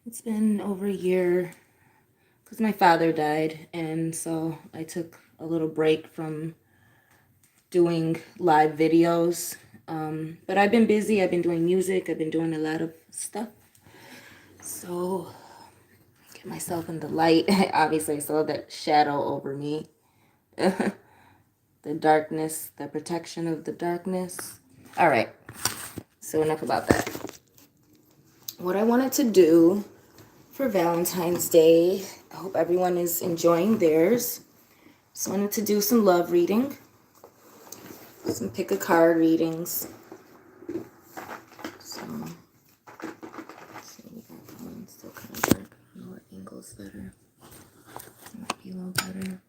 It's been over a year because my father died, and so I took a little break from doing live videos. But I've been busy. I've been doing music. I've been doing a lot of stuff. So get myself in the light. Obviously, I saw that shadow over me. The darkness, the protection of the darkness. All right. So enough about that. What I wanted to do for Valentine's Day, I hope everyone is enjoying theirs. So I wanted to do some love reading, some pick a card readings. So, let's see, we got that one still kind of dark. I don't know what angle's better. Might be a little better.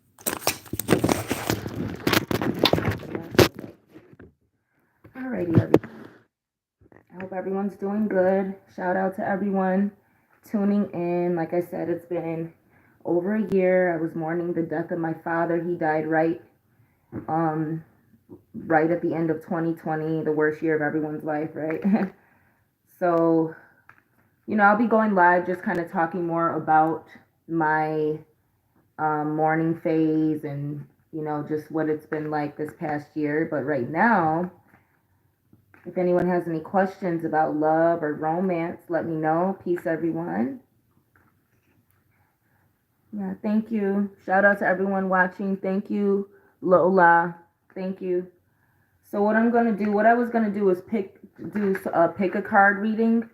Alrighty, everyone. I hope everyone's doing good. Shout out to everyone tuning in. Like I said, it's been over a year. I was mourning the death of my father. He died um, right at the end of 2020, the worst year of everyone's life, right? So, I'll be going live just kind of talking more about my mourning phase and, just what it's been like this past year. But right now, if anyone has any questions about love or romance, let me know. Peace, everyone. Yeah, thank you. Shout out to everyone watching. Thank you, Lola. Thank you. So what I was gonna do is pick a card reading.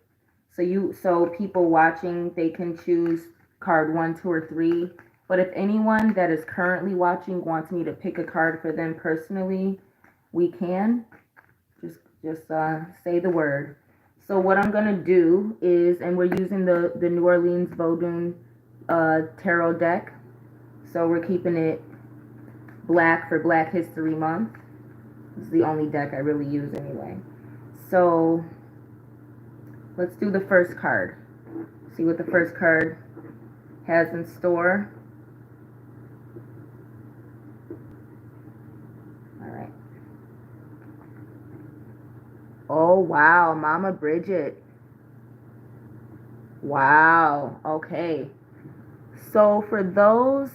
So people watching, they can choose card 1, 2, or 3. But if anyone that is currently watching wants me to pick a card for them personally, we can. Just say the word. So what I'm gonna do is, and we're using the New Orleans Vodun tarot deck. So we're keeping it black for Black History Month. It's the only deck I really use anyway. So let's do the first card. See what the first card has in store. All right. Oh, wow, Mama Bridget. Wow. Okay. So for those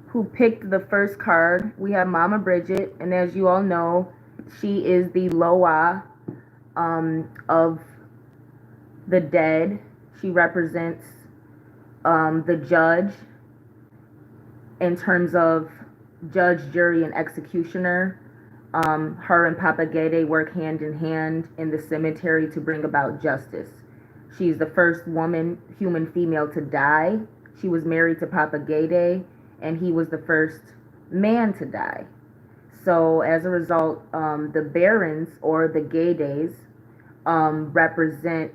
who picked the first card, we have Mama Bridget, and as you all know, she is the Loa of the dead. She represents the judge in terms of judge, jury, and executioner. Her and Papa Gede work hand in hand in the cemetery to bring about justice. She's the first woman, human female, to die. She was married to Papa Gede, and he was the first man to die. So as a result, the barons or the Gedes represent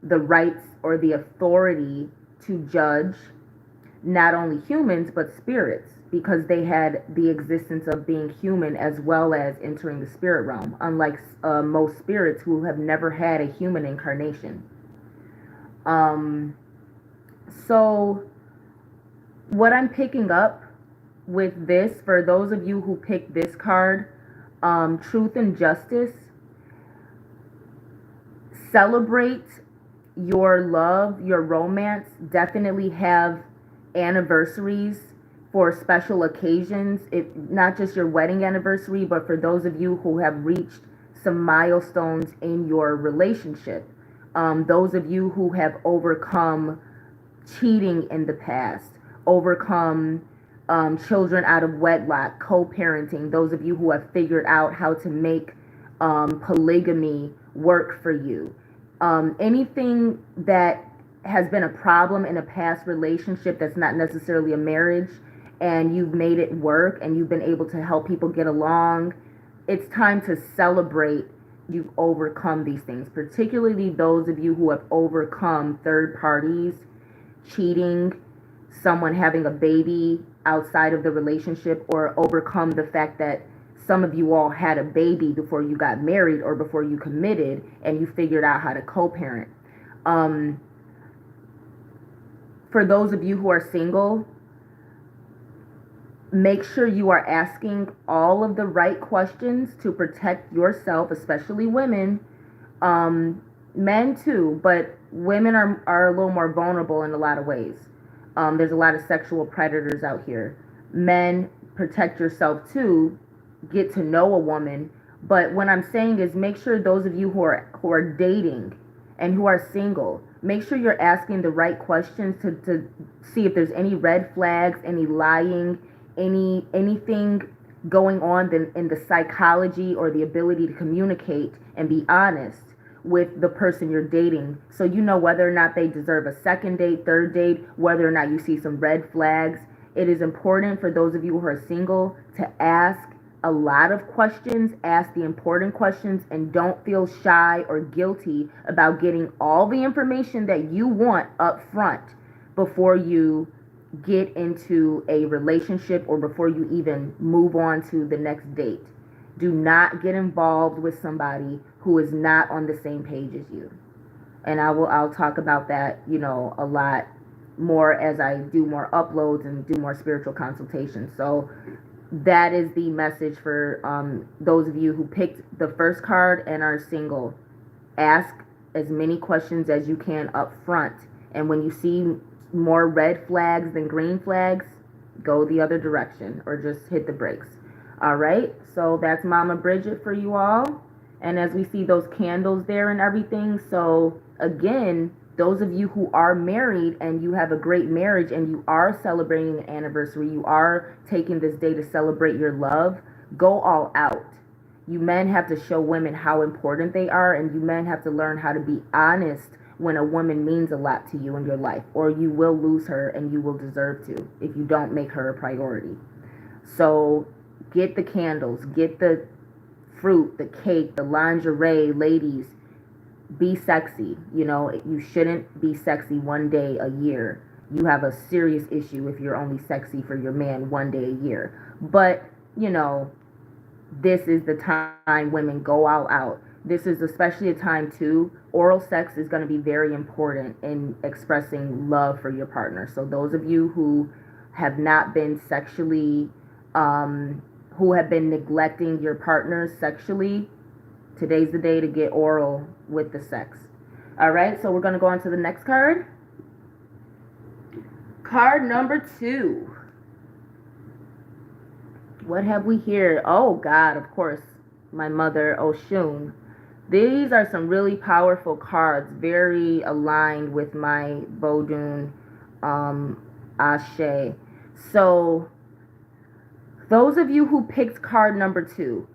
the rights or the authority to judge not only humans but spirits, because they had the existence of being human as well as entering the spirit realm, unlike most spirits who have never had a human incarnation. So what I'm picking up with this, for those of you who picked this card, truth and justice, celebrate your love, your romance. Definitely have anniversaries for special occasions. Not just your wedding anniversary, but for those of you who have reached some milestones in your relationship. Those of you who have overcome cheating in the past, overcome children out of wedlock, co-parenting. Those of you who have figured out how to make polygamy work for you. Anything that has been a problem in a past relationship that's not necessarily a marriage, and you've made it work and you've been able to help people get along, it's time to celebrate you've overcome these things, particularly those of you who have overcome third parties, cheating, someone having a baby outside of the relationship, or overcome the fact that some of you all had a baby before you got married or before you committed and you figured out how to co-parent. For those of you who are single, make sure you are asking all of the right questions to protect yourself, especially women. Men too, but women are a little more vulnerable in a lot of ways. There's a lot of sexual predators out here. Men, protect yourself too. Get to know a woman. But what I'm saying is, make sure those of you who are dating and who are single, make sure you're asking the right questions to see if there's any red flags, any lying, anything going on in the psychology or the ability to communicate and be honest with the person you're dating, so you know whether or not they deserve a second date, third date, whether or not you see some red flags. It is important for those of you who are single to ask a lot of questions, ask the important questions, and don't feel shy or guilty about getting all the information that you want up front before you get into a relationship or before you even move on to the next date. Do not get involved with somebody who is not on the same page as you. And I'll talk about that, a lot more as I do more uploads and do more spiritual consultations. So that is the message for those of you who picked the first card and are single. Ask as many questions as you can up front. And when you see more red flags than green flags, go the other direction or just hit the brakes. All right, so that's Mama Bridget for you all. And as we see those candles there and everything, so again, those of you who are married and you have a great marriage and you are celebrating an anniversary, you are taking this day to celebrate your love, go all out. You men have to show women how important they are, and you men have to learn how to be honest when a woman means a lot to you in your life, or you will lose her and you will deserve to if you don't make her a priority. So get the candles, get the fruit, the cake, the lingerie, ladies. Be sexy. You shouldn't be sexy one day a year. You have a serious issue if you're only sexy for your man one day a year. But, this is the time women go all out. This is especially a time too. Oral sex is going to be very important in expressing love for your partner. So those of you who have not been sexually, who have been neglecting your partners sexually, today's the day to get oral with the sex. All right, so we're going to go on to the next card. Card number 2. What have we here? Oh, God, of course, my mother, Oshun. These are some really powerful cards, very aligned with my Vodun Ashe. So, those of you who picked card number 2,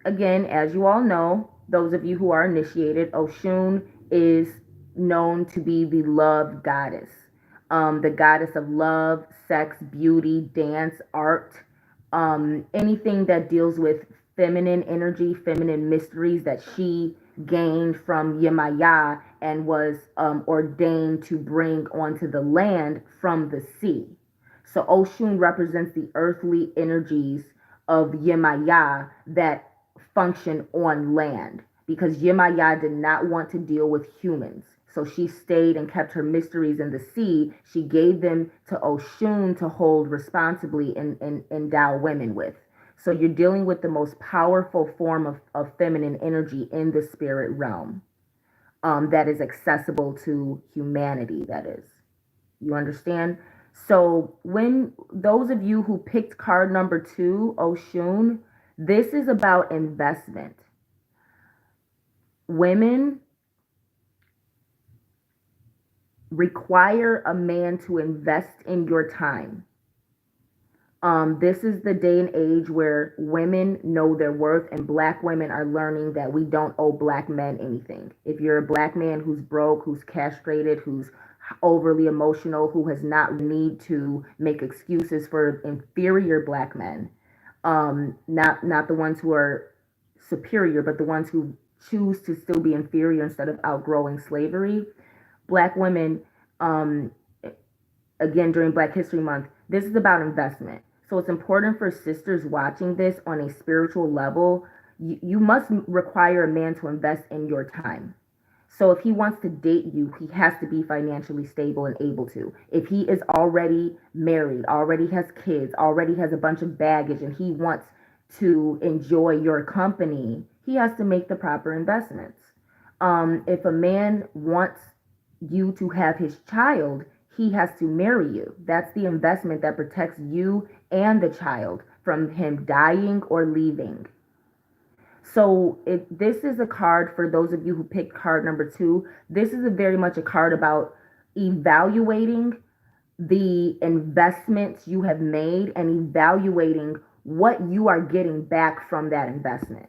again, as you all know, those of you who are initiated, Oshun is known to be the love goddess. The goddess of love, sex, beauty, dance, art, anything that deals with feminine energy, feminine mysteries that she gained from Yemaya and was ordained to bring onto the land from the sea. So Oshun represents the earthly energies of Yemaya that function on land, because Yemaya did not want to deal with humans. So she stayed and kept her mysteries in the sea. She gave them to Oshun to hold responsibly and endow women with. So you're dealing with the most powerful form of feminine energy in the spirit realm, that is accessible to humanity, that is. You understand? So when those of you who picked card number 2, Oshun, this is about investment. Women require a man to invest in your time. This is the day and age where women know their worth, and black women are learning that we don't owe black men anything. If you're a black man who's broke, who's castrated, who's overly emotional, who has not need to make excuses for inferior black men, not the ones who are superior, but the ones who choose to still be inferior instead of outgrowing slavery. Black women, again, during Black History Month, this is about investment. So it's important for sisters watching this on a spiritual level. You must require a man to invest in your time. So if he wants to date you, he has to be financially stable and able to. If he is already married, already has kids, already has a bunch of baggage, and he wants to enjoy your company, he has to make the proper investments. If a man wants you to have his child, he has to marry you. That's the investment that protects you and the child from him dying or leaving. So this is a card for those of you who picked card number 2. This is very much a card about evaluating the investments you have made and evaluating what you are getting back from that investment.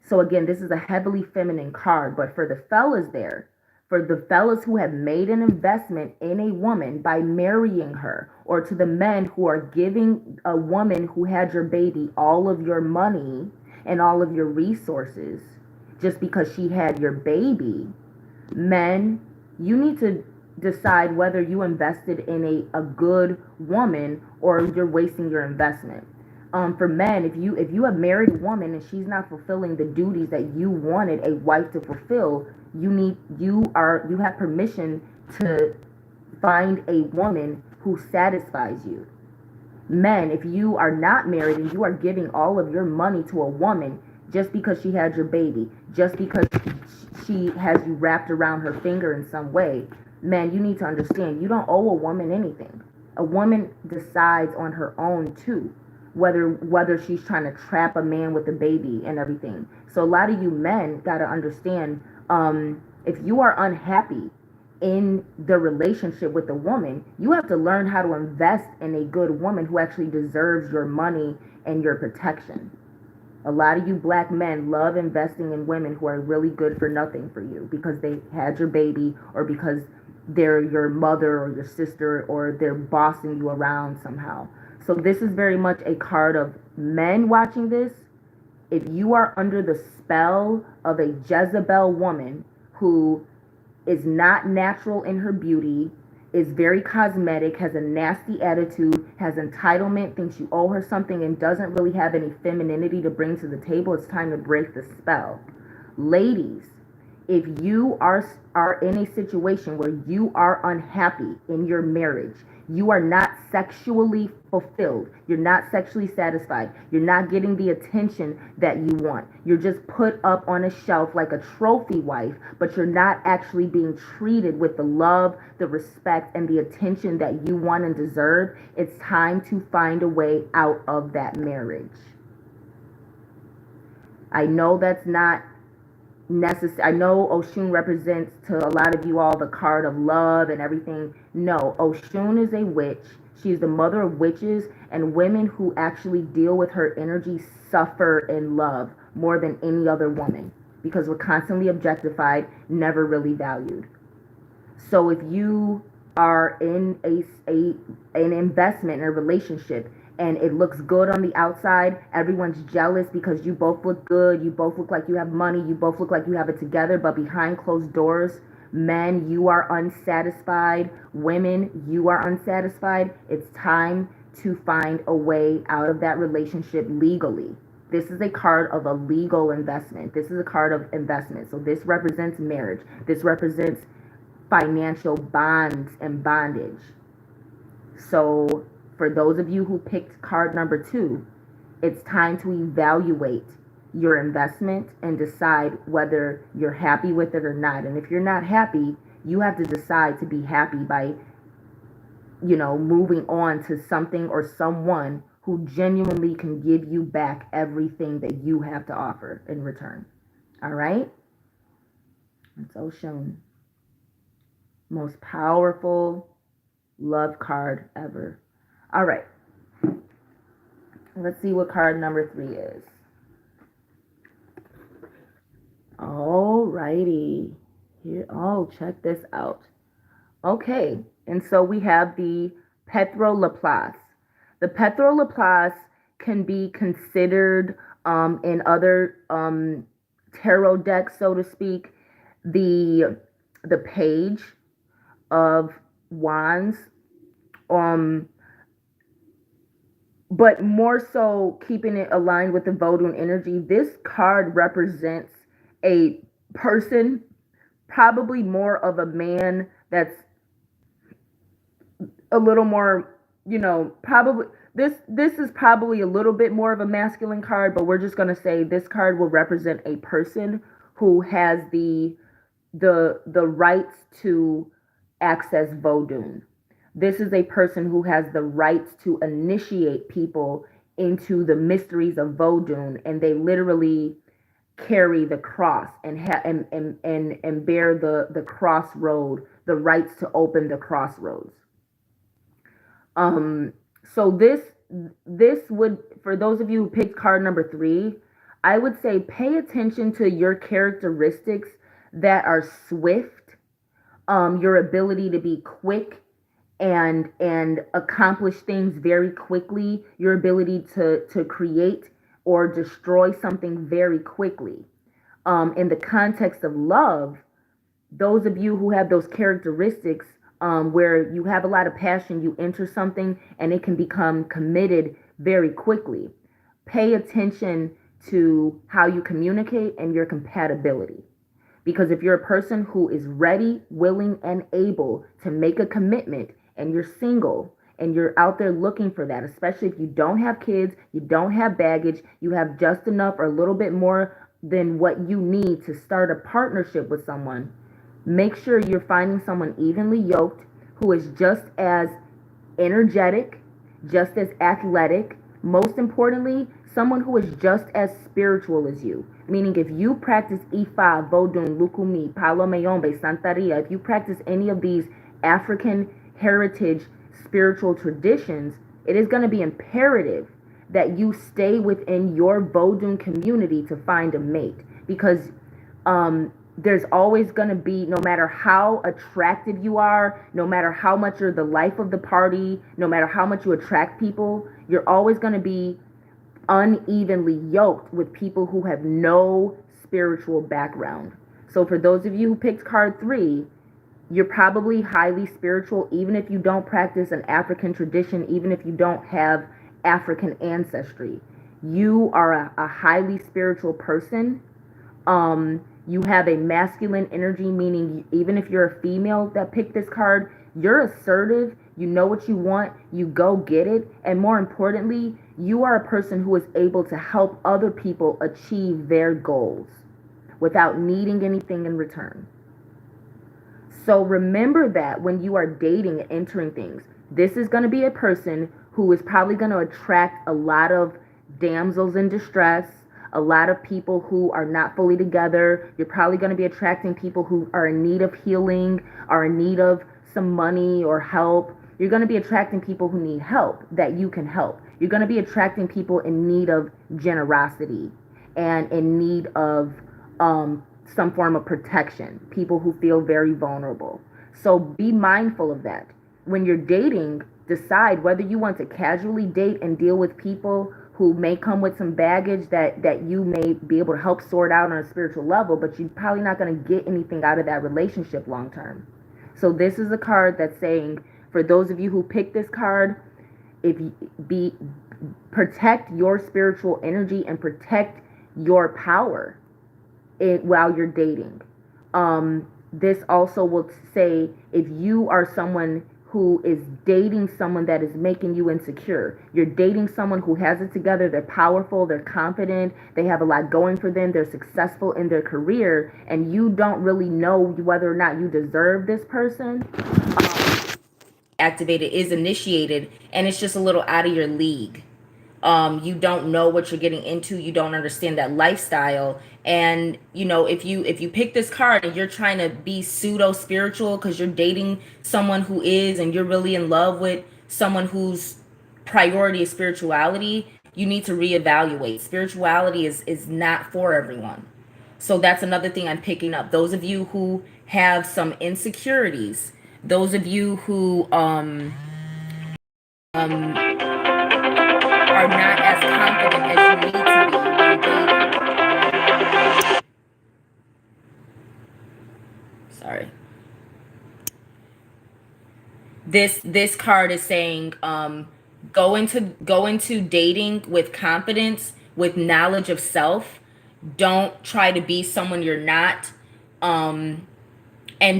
So again, this is a heavily feminine card, but for the fellas there, for the fellas who have made an investment in a woman by marrying her, or to the men who are giving a woman who had your baby all of your money and all of your resources just because she had your baby, men, you need to decide whether you invested in a good woman or you're wasting your investment. For men, if you have married a woman and she's not fulfilling the duties that you wanted a wife to fulfill, you have permission to find a woman who satisfies you. Men, if you are not married and you are giving all of your money to a woman just because she had your baby, just because she has you wrapped around her finger in some way, man, you need to understand you don't owe a woman anything. A woman decides on her own too, whether she's trying to trap a man with a baby and everything. So a lot of you men got to understand, if you are unhappy in the relationship with a woman, you have to learn how to invest in a good woman who actually deserves your money and your protection. A lot of you black men love investing in women who are really good for nothing for you because they had your baby, or because they're your mother or your sister, or they're bossing you around somehow. So this is very much a card of men watching this. If you are under the spell of a Jezebel woman who is not natural in her beauty, is very cosmetic, has a nasty attitude, has entitlement, thinks you owe her something, and doesn't really have any femininity to bring to the table, it's time to break the spell. Ladies, if you are in a situation where you are unhappy in your marriage, you are not sexually fulfilled, you're not sexually satisfied, you're not getting the attention that you want, you're just put up on a shelf like a trophy wife, but you're not actually being treated with the love, the respect, and the attention that you want and deserve, it's time to find a way out of that marriage. I know that's not necessary. I know Oshun represents to a lot of you all the card of love and everything. No, Oshun is a witch. She's the mother of witches, and women who actually deal with her energy suffer in love more than any other woman because we're constantly objectified, never really valued. So if you are in an investment in a relationship and it looks good on the outside, everyone's jealous because you both look good, you both look like you have money, you both look like you have it together, but behind closed doors, men, you are unsatisfied, women, you are unsatisfied, it's time to find a way out of that relationship legally. This is a card of a legal investment. This is a card of investment. So this represents marriage. This represents financial bonds and bondage. So for those of you who picked card number 2, it's time to evaluate your investment and decide whether you're happy with it or not. And if you're not happy, you have to decide to be happy by, moving on to something or someone who genuinely can give you back everything that you have to offer in return. All right? That's Oshun. Most powerful love card ever. All right. Let's see what card number 3 is. All righty. Here, check this out. Okay, and so we have the Pétro Laplace. The Pétro Laplace can be considered in other tarot decks, so to speak, the Page of Wands, but more so keeping it aligned with the Vodun energy. This card represents a person, probably more of a man that's a little more, probably this is probably a little bit more of a masculine card, but we're just going to say this card will represent a person who has the the rights to access Vodun. This is a person who has the rights to initiate people into the mysteries of Vodun, and they literally carry the cross and and bear the crossroad, the rights to open the crossroads. Um, so this would, for those of you who picked card number 3, I would say pay attention to your characteristics that are swift, your ability to be quick and accomplish things very quickly, your ability to create or destroy something very quickly. In the context of love, those of you who have those characteristics, where you have a lot of passion, you enter something and it can become committed very quickly. Pay attention to how you communicate and your compatibility. Because if you're a person who is ready, willing, and able to make a commitment, and you're single and you're out there looking for that, especially if you don't have kids, you don't have baggage, you have just enough or a little bit more than what you need to start a partnership with someone, make sure you're finding someone evenly yoked who is just as energetic, just as athletic, most importantly, someone who is just as spiritual as you. Meaning, if you practice Ifa, Vodun, Lukumi, Palo Mayombe, Santeria, if you practice any of these African heritage spiritual traditions, it is going to be imperative that you stay within your Vodun community to find a mate. Because there's always going to be, no matter how attractive you are, no matter how much you're the life of the party, no matter how much you attract people, you're always going to be unevenly yoked with people who have no spiritual background. So for those of you who picked card 3, you're probably highly spiritual, even if you don't practice an African tradition, even if you don't have African ancestry. You are a highly spiritual person. You have a masculine energy, meaning even if you're a female that picked this card, you're assertive, you know what you want, you go get it, and more importantly, you are a person who is able to help other people achieve their goals without needing anything in return. So remember that when you are dating and entering things, this is going to be a person who is probably going to attract a lot of damsels in distress, a lot of people who are not fully together. You're probably going to be attracting people who are in need of healing, are in need of some money or help. You're going to be attracting people who need help that you can help. You're going to be attracting people in need of generosity and in need of some form of protection, people who feel very vulnerable. So be mindful of that. When you're dating, decide whether you want to casually date and deal with people who may come with some baggage that you may be able to help sort out on a spiritual level, but you're probably not going to get anything out of that relationship long term. So this is a card that's saying, for those of you who picked this card, if you protect your spiritual energy and protect your power while you're dating. This also will say, if you are someone who is dating someone that is making you insecure, you're dating someone who has it together, they're powerful, they're confident, they have a lot going for them, they're successful in their career, and you don't really know whether or not you deserve this person, activated is initiated, and it's just a little out of your league. You don't know what you're getting into, you don't understand that lifestyle, and if you pick this card and you're trying to be pseudo spiritual because you're dating someone who is, and you're really in love with someone whose priority is spirituality, you need to reevaluate. Spirituality is not for everyone. So that's another thing I'm picking up. Those of you who have some insecurities, those of you who are not as confident as you need to be when dating. Sorry. This card is saying, go into dating with confidence, with knowledge of self. Don't try to be someone you're not, and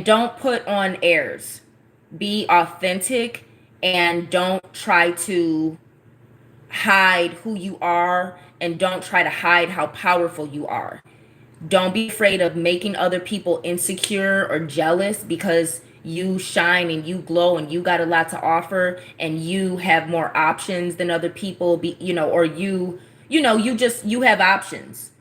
don't put on airs. Be authentic, and don't try to hide who you are, and don't try to hide how powerful you are. Don't be afraid of making other people insecure or jealous because you shine and you glow and you got a lot to offer and you have more options than other people, or you have options,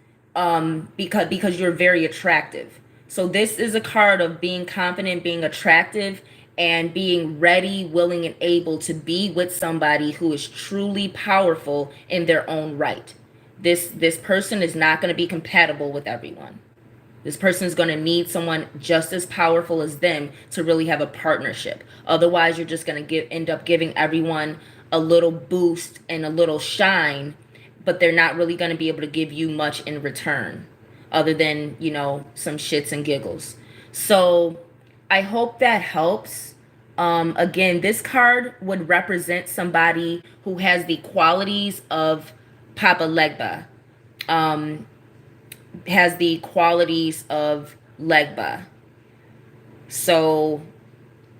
because you're very attractive. So this is a card of being confident, being attractive, and being ready, willing, and able to be with somebody who is truly powerful in their own right. This person is not going to be compatible with everyone. This person is going to need someone just as powerful as them to really have a partnership. Otherwise, you're just going to end up giving everyone a little boost and a little shine, but they're not really going to be able to give you much in return other than, some shits and giggles. So I hope that helps. Again, this card would represent somebody who has the qualities of Papa Legba. Um, has the qualities of Legba. So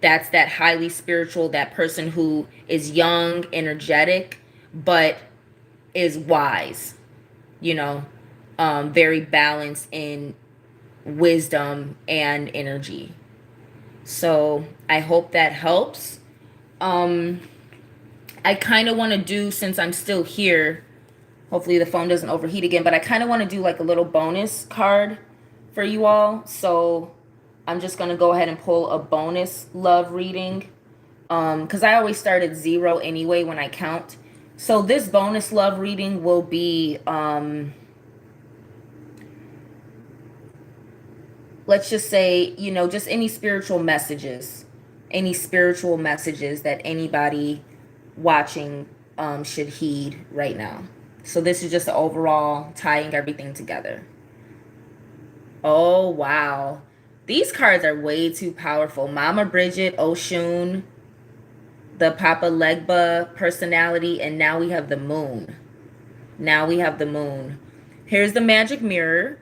that's that highly spiritual, that person who is young, energetic, but is wise, you know, very balanced in wisdom and energy. So I hope that helps. Um, I kind of want to do, since I'm still here, hopefully the phone doesn't overheat again, but I kind of want to do like a little bonus card for you all. So I'm just going to go ahead and pull a bonus love reading, because I always start at 0 anyway when I count. So this bonus love reading will be, let's just say, just any spiritual messages that anybody watching should heed right now. So this is just the overall tying everything together. Oh, wow. These cards are way too powerful. Mama Bridget, Oshun, the Papa Legba personality, and now we have the moon. Now we have the moon. Here's the magic mirror,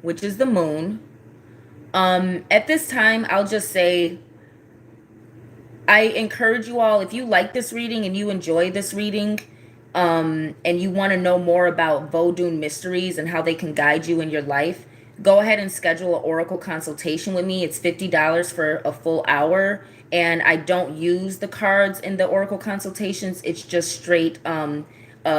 which is the moon. At this time, I'll just say, I encourage you all, if you like this reading and you enjoy this reading, and you want to know more about Vodun mysteries and how they can guide you in your life, go ahead and schedule an oracle consultation with me. It's $50 for a full hour, and I don't use the cards in the oracle consultations. It's just straight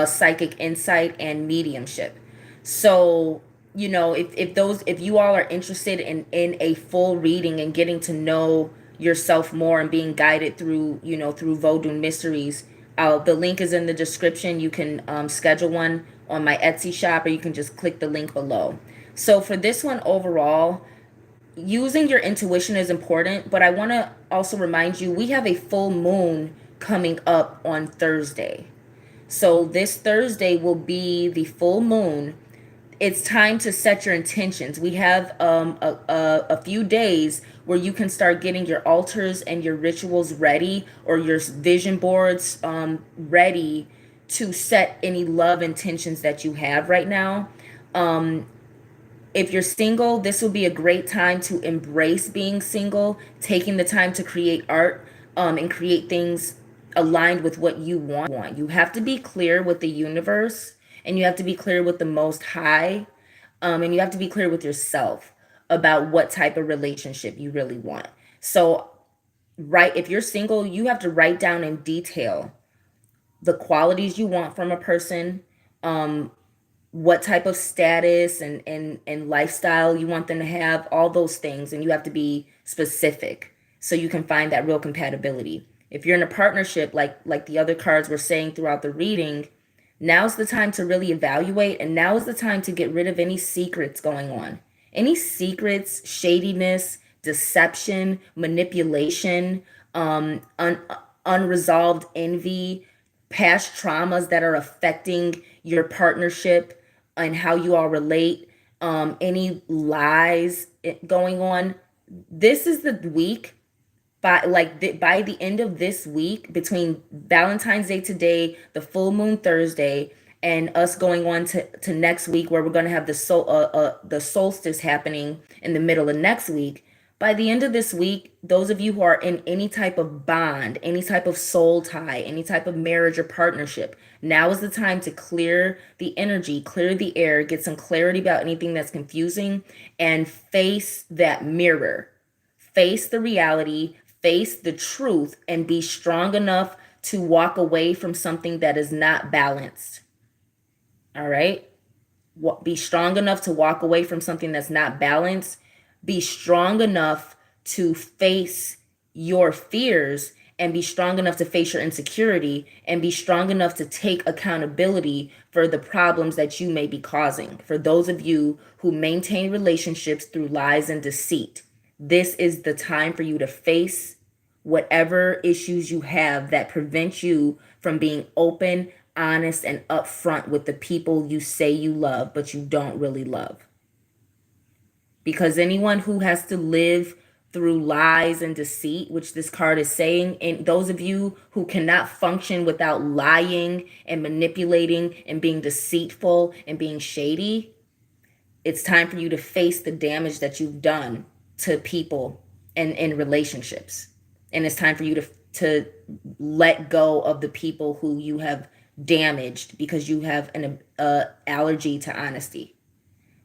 psychic insight and mediumship. So, if you all are interested in a full reading and getting to know yourself more and being guided through Vodun mysteries, the link is in the description. You can schedule one on my Etsy shop, or you can just click the link below. So for this one overall, using your intuition is important, but I want to also remind you, we have a full moon coming up on Thursday. So this Thursday will be the full moon. It's time to set your intentions. We have a few days where you can start getting your altars and your rituals ready, or your vision boards ready to set any love intentions that you have right now. If you're single, this will be a great time to embrace being single, taking the time to create art, and create things aligned with what you want. You have to be clear with the universe, and you have to be clear with the Most High, and you have to be clear with yourself about what type of relationship you really want. So, if you're single, you have to write down in detail the qualities you want from a person, what type of status and lifestyle you want them to have, all those things. And you have to be specific so you can find that real compatibility. If you're in a partnership, like the other cards were saying throughout the reading, now's the time to really evaluate, and now is the time to get rid of any secrets going on. Any secrets, shadiness, deception, manipulation, unresolved envy, past traumas that are affecting your partnership and how you all relate, any lies going on. This is the week, by the end of this week, between Valentine's Day today, the full moon Thursday, and us going on to next week, where we're going to have the solstice happening in the middle of next week. By the end of this week, those of you who are in any type of bond, any type of soul tie, any type of marriage or partnership, now is the time to clear the energy, clear the air, get some clarity about anything that's confusing, and face that mirror. Face the reality, face the truth, and be strong enough to walk away from something that is not balanced. All right? Be strong enough to walk away from something that's not balanced. Be strong enough to face your fears, and be strong enough to face your insecurity, and be strong enough to take accountability for the problems that you may be causing. For those of you who maintain relationships through lies and deceit, this is the time for you to face whatever issues you have that prevent you from being open, honest, and upfront with the people you say you love, but you don't really love. Because anyone who has to live through lies and deceit, which this card is saying, and those of you who cannot function without lying and manipulating and being deceitful and being shady, it's time for you to face the damage that you've done to people and in relationships. And it's time for you to let go of the people who you have damaged because you have an allergy to honesty.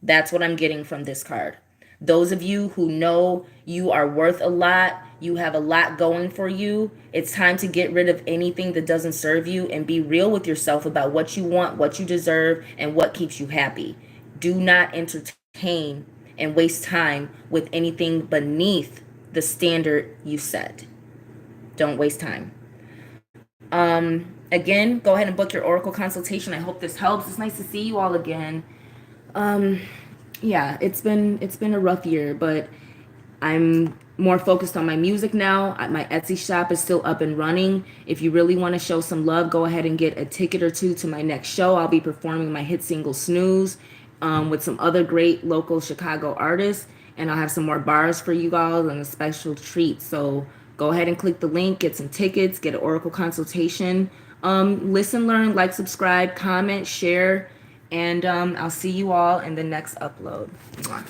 That's what I'm getting from this card. Those of you who know you are worth a lot, you have a lot going for you, it's time to get rid of anything that doesn't serve you and be real with yourself about what you want, what you deserve, and what keeps you happy. Do not entertain and waste time with anything beneath the standard you set. Don't waste time. Again, go ahead and book your oracle consultation. I hope this helps. It's nice to see you all again. Yeah, it's been a rough year, but I'm more focused on my music now. My Etsy shop is still up and running. If you really want to show some love, go ahead and get a ticket or two to my next show. I'll be performing my hit single Snooze with some other great local Chicago artists, and I'll have some more bars for you guys and a special treat. So go ahead and click the link, get some tickets, get an oracle consultation. Listen, learn, like, subscribe, comment, share, and I'll see you all in the next upload. Mwah.